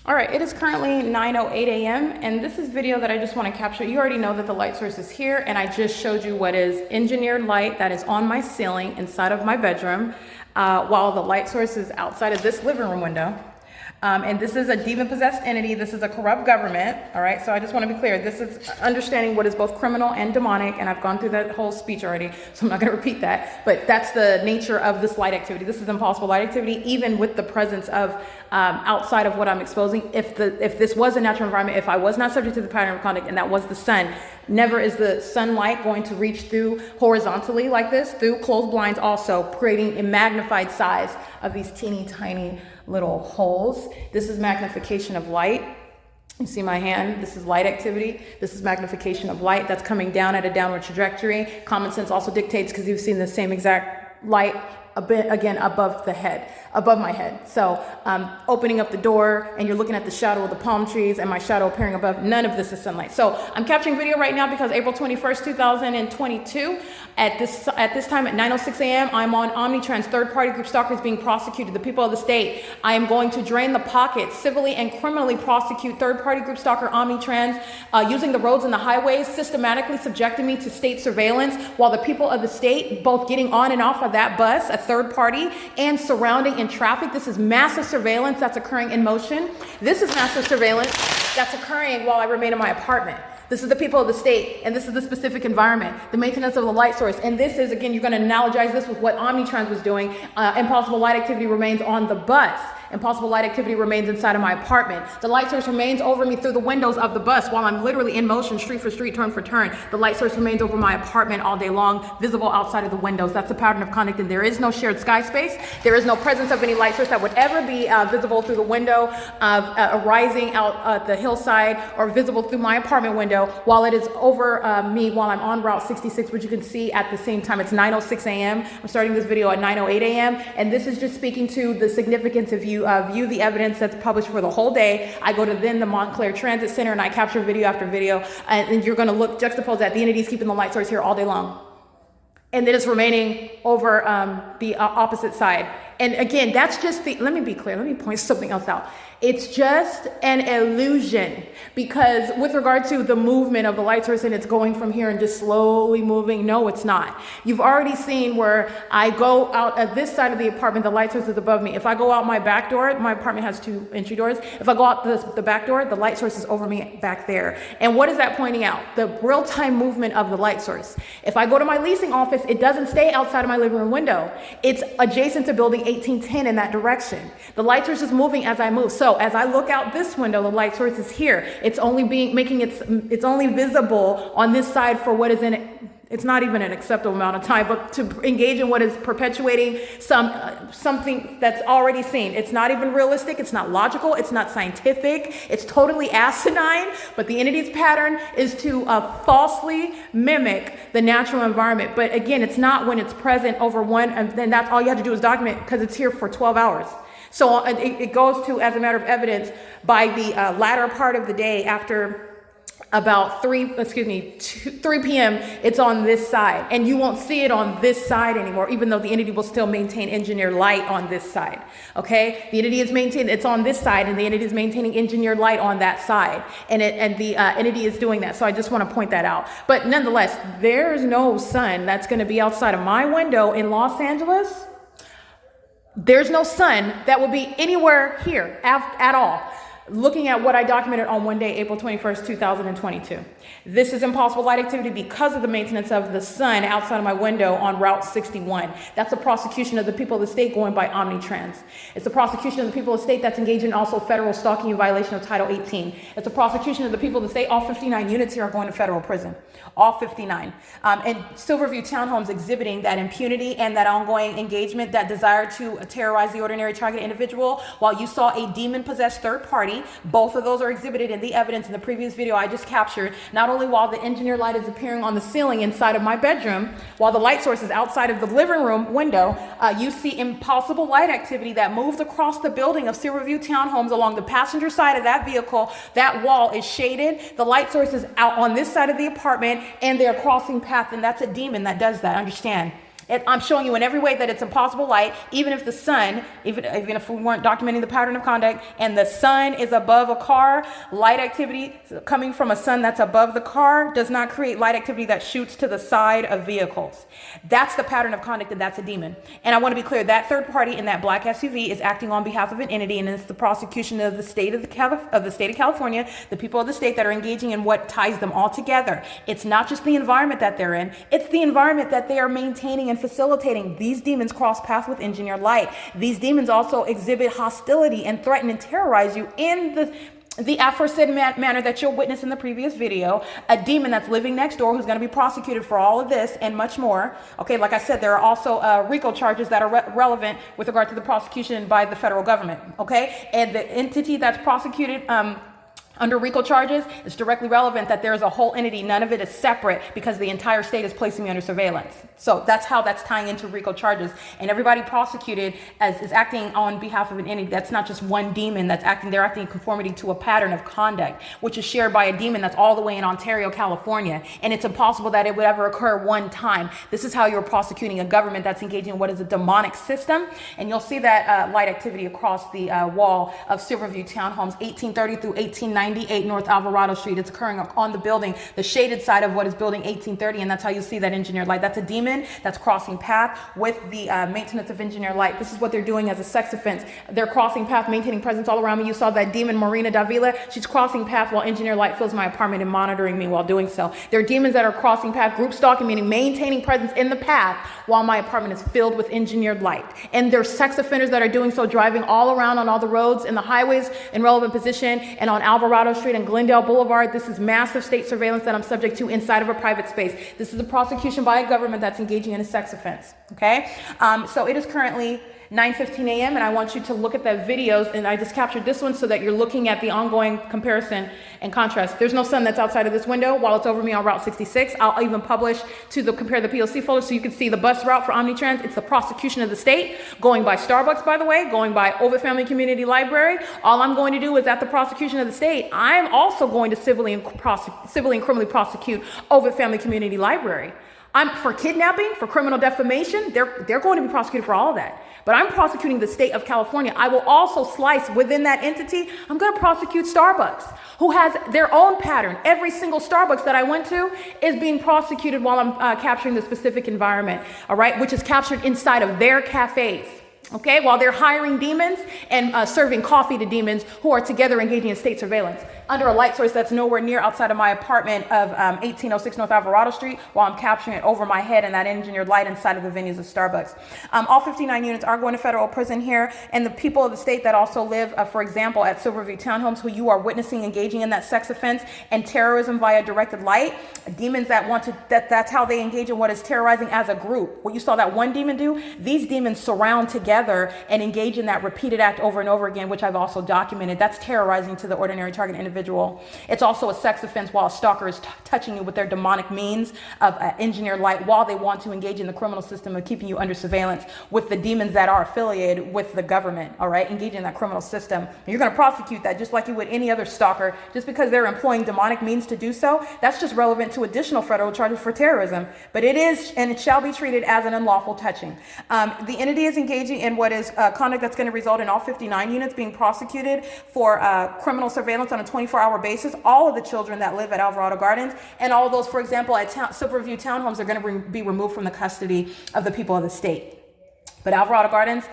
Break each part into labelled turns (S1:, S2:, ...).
S1: All right, it is currently 9:08 a.m. and this is video that I just want to capture. You already know that the light source is here, and I just showed you what is engineered light that is on my ceiling inside of my bedroom, while the light source is outside of this living room window. And this is a demon-possessed entity. This is a corrupt government. All right, so I just want to be clear. This is understanding what is both criminal and demonic, and I've gone through that whole speech already, so I'm not going to repeat that. But that's the nature of this light activity. This is impossible light activity, even with the presence of outside of what I'm exposing. If this was a natural environment, if I was not subject to the pattern of conduct, and that was the sun, never is the sunlight going to reach through horizontally like this, through closed blinds, also creating a magnified size of these teeny tiny little holes. This is magnification of light. You see my hand? This is light activity. This is magnification of light that's coming down at a downward trajectory. Common sense also dictates, because you've seen the same exact light a bit again above my head. So opening up the door and you're looking at the shadow of the palm trees and my shadow appearing above. None of this is sunlight. So I'm capturing video right now because April 21st, 2022, at this time at 9:06 a.m. I'm on Omnitrans. Third-party group stalkers being prosecuted. The people of the state. I am going to drain the pockets, civilly and criminally prosecute third-party group stalker Omnitrans, using the roads and the highways, systematically subjecting me to state surveillance, while the people of the state both getting on and off of that bus, a third party, and surrounding in traffic. This is massive surveillance that's occurring in motion. This is massive surveillance that's occurring while I remain in my apartment. This is the people of the state, and this is the specific environment, the maintenance of the light source. And this is, again, you're going to analogize this with what Omnitrans was doing. Impossible light activity remains on the bus. Impossible light activity remains inside of my apartment. The light source remains over me through the windows of the bus while I'm literally in motion, street for street, turn for turn. The light source remains over my apartment all day long, visible outside of the windows. That's the pattern of conduct, and there is no shared sky space. There is no presence of any light source that would ever be visible through the window, rising out the hillside, or visible through my apartment window while it is over me while I'm on Route 66, which you can see at the same time. It's 9:06 a.m. I'm starting this video at 9:08 a.m. And this is just speaking to the significance of you view the evidence that's published for the whole day. I go to then the Montclair Transit Center and I capture video after video, and you're going to look juxtapose that. The entity's keeping the light source here all day long, and then it's remaining over the opposite side. And again, that's just let me be clear, let me point something else out. It's just an illusion, because with regard to the movement of the light source and it's going from here and just slowly moving, no, it's not. You've already seen where I go out at this side of the apartment, the light source is above me. If I go out my back door, my apartment has 2 entry doors. If I go out the back door, the light source is over me back there. And what is that pointing out? The real-time movement of the light source. If I go to my leasing office, it doesn't stay outside of my living room window. It's adjacent to building 1810 in that direction. The light source is moving as I move. So as I look out this window, the light source is here. It's only it's only visible on this side for what is in it. It's not even an acceptable amount of time, but to engage in what is perpetuating something that's already seen. It's not even realistic. It's not logical. It's not scientific. It's totally asinine. But the entity's pattern is to falsely mimic the natural environment. But again, it's not when it's present over one, and then that's all you have to do is document, because it's here for 12 hours. So it goes to, as a matter of evidence, by the latter part of the day, after about 3 p.m., it's on this side, and you won't see it on this side anymore, even though the entity will still maintain engineered light on this side. Okay, the entity is maintained, it's on this side, and the entity is maintaining engineered light on that side, and the entity is doing that. So I just want to point that out. But nonetheless, there's no sun that's going to be outside of my window in Los Angeles. There's no sun that will be anywhere here at all. Looking at what I documented on one day, April 21st, 2022. This is impossible light activity because of the maintenance of the sun outside of my window on Route 61. That's a prosecution of the people of the state going by Omnitrans. It's a prosecution of the people of the state that's engaged in also federal stalking in violation of Title 18. It's a prosecution of the people of the state. All 59 units here are going to federal prison. All 59. And Silverview Townhomes exhibiting that impunity and that ongoing engagement, that desire to terrorize the ordinary target individual, while you saw a demon-possessed third party. Both of those are exhibited in the evidence in the previous video I just captured. Not only while the engineered light is appearing on the ceiling inside of my bedroom, while the light source is outside of the living room window, you see impossible light activity that moves across the building of Silverview Townhomes along the passenger side of that vehicle. That wall is shaded. The light source is out on this side of the apartment, and they're crossing path, and that's a demon that does that. Understand? I'm showing you in every way that it's impossible light, even if the sun, even if we weren't documenting the pattern of conduct, and the sun is above a car, light activity coming from a sun that's above the car does not create light activity that shoots to the side of vehicles. That's the pattern of conduct, and that's a demon. And I want to be clear, that third party in that black SUV is acting on behalf of an entity, and it's the prosecution of the state of California, the people of the state that are engaging in what ties them all together. It's not just the environment that they're in, it's the environment that they are maintaining and facilitating. These demons cross paths with engineered light. These demons also exhibit hostility and threaten and terrorize you in the aforesaid manner that you'll witness in the previous video. A demon that's living next door who's going to be prosecuted for all of this and much more. Okay, like I said, there are also RICO charges that are relevant with regard to the prosecution by the federal government. Okay, and the entity that's prosecuted under RICO charges, it's directly relevant that there's a whole entity. None of it is separate because the entire state is placing me under surveillance. So that's how that's tying into RICO charges. And everybody prosecuted is acting on behalf of an entity. That's not just one demon that's acting. They're acting in conformity to a pattern of conduct, which is shared by a demon that's all the way in Ontario, California. And it's impossible that it would ever occur one time. This is how you're prosecuting a government that's engaging in what is a demonic system. And you'll see that light activity across the wall of Silverview Townhomes, 1830 through 1898 North Alvarado Street. It's occurring on the building, the shaded side of what is building 1830, and that's how you see that engineered light. That's a demon that's crossing path with the maintenance of engineered light. This is what they're doing as a sex offense. They're crossing path, maintaining presence all around me. You saw that demon, Marina Davila. She's crossing path while engineered light fills my apartment and monitoring me while doing so. There are demons that are crossing path, group stalking, meaning maintaining presence in the path while my apartment is filled with engineered light. And there's sex offenders that are doing so, driving all around on all the roads and the highways in relevant position and on Alvarado Street and Glendale Boulevard. This is massive state surveillance that I'm subject to inside of a private space. This is a prosecution by a government that's engaging in a sex offense. Okay, so it is currently 9:15 a.m. and I want you to look at the videos, and I just captured this one so that you're looking at the ongoing comparison and contrast. There's no sun that's outside of this window while it's over me on Route 66. I'll even publish to compare the P.O.C. folder so you can see the bus route for Omnitrans. It's the prosecution of the state, going by Starbucks, by the way, going by Ovid Family Community Library. All I'm going to do is at the prosecution of the state, I'm also going to civilly and criminally prosecute Ovid Family Community Library. I'm for kidnapping, for criminal defamation. They're going to be prosecuted for all of that. But I'm prosecuting the state of California. I will also slice within that entity. I'm going to prosecute Starbucks, who has their own pattern. Every single Starbucks that I went to is being prosecuted while I'm capturing the specific environment, all right, which is captured inside of their cafes. Okay, while they're hiring demons and serving coffee to demons who are together engaging in state surveillance under a light source that's nowhere near outside of my apartment of 1806 North Alvarado Street, while I'm capturing it over my head and that engineered light inside of the venues of Starbucks. All 59 units are going to federal prison here, and the people of the state that also live, for example, at Silverview Townhomes, who you are witnessing engaging in that sex offense and terrorism via directed light, demons that want to, that's how they engage in what is terrorizing as a group. What you saw that one demon do, these demons surround together and engage in that repeated act over and over again, which I've also documented. That's terrorizing to the ordinary target individual. It's also a sex offense while a stalker is touching you with their demonic means of engineered light while they want to engage in the criminal system of keeping you under surveillance with the demons that are affiliated with the government, all right, engaging in that criminal system. And you're going to prosecute that just like you would any other stalker, just because they're employing demonic means to do so. That's just relevant to additional federal charges for terrorism, but it is and it shall be treated as an unlawful touching. The entity is engaging in what is conduct that's going to result in all 59 units being prosecuted for criminal surveillance on a 24-hour basis. All of the children that live at Alvarado Gardens and all of those, for example, at Silverview Townhomes are going to be removed from the custody of the people of the state. But Alvarado Gardens,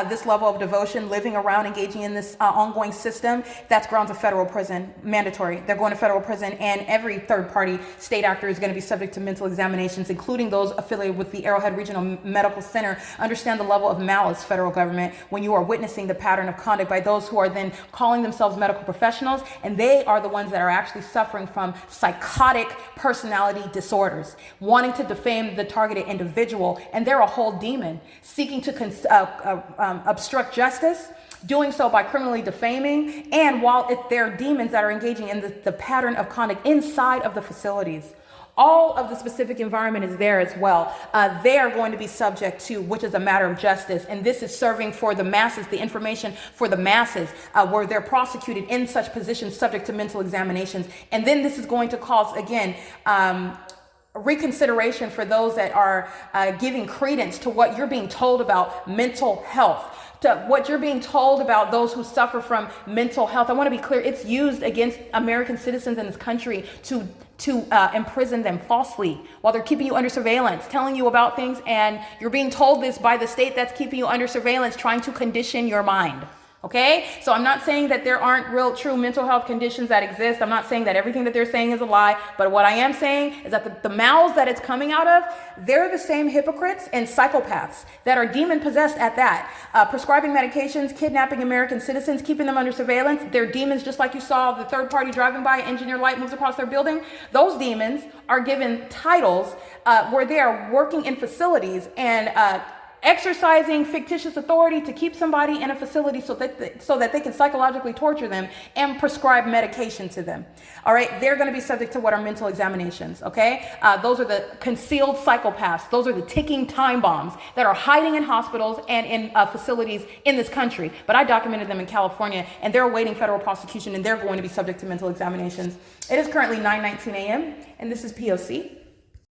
S1: this level of devotion, living around, engaging in this ongoing system, that's grounds of federal prison, mandatory. They're going to federal prison, and every third-party state actor is going to be subject to mental examinations, including those affiliated with the Arrowhead Regional Medical Center. Understand the level of malice, federal government, when you are witnessing the pattern of conduct by those who are then calling themselves medical professionals, and they are the ones that are actually suffering from psychotic personality disorders, wanting to defame the targeted individual, and they're a whole demon, seeking to obstruct justice, doing so by criminally defaming, and while they're demons that are engaging in the pattern of conduct inside of the facilities. All of the specific environment is there as well. They are going to be subject to, which is a matter of justice, and this is serving for the masses, the information for the masses, where they're prosecuted in such positions subject to mental examinations. And then this is going to cause, again, reconsideration for those that are giving credence to what you're being told about mental health, to what you're being told about those who suffer from mental health. I want to be clear, it's used against American citizens in this country to imprison them falsely while they're keeping you under surveillance, telling you about things, and you're being told this by the state that's keeping you under surveillance, trying to condition your mind. Okay, so I'm not saying that there aren't real, true mental health conditions that exist. I'm not saying that everything that they're saying is a lie. But what I am saying is that the mouths that it's coming out of, they're the same hypocrites and psychopaths that are demon possessed at that. Prescribing medications, kidnapping American citizens, keeping them under surveillance. They're demons, just like you saw the third party driving by, engineer light moves across their building. Those demons are given titles where they are working in facilities and exercising fictitious authority to keep somebody in a facility so that they can psychologically torture them and prescribe medication to them. All right, they're going to be subject to what are mental examinations. Okay, those are the concealed psychopaths. Those are the ticking time bombs that are hiding in hospitals and in facilities in this country. But I documented them in California, and they're awaiting federal prosecution, and they're going to be subject to mental examinations. It is currently 9:19 a.m. and this is POC.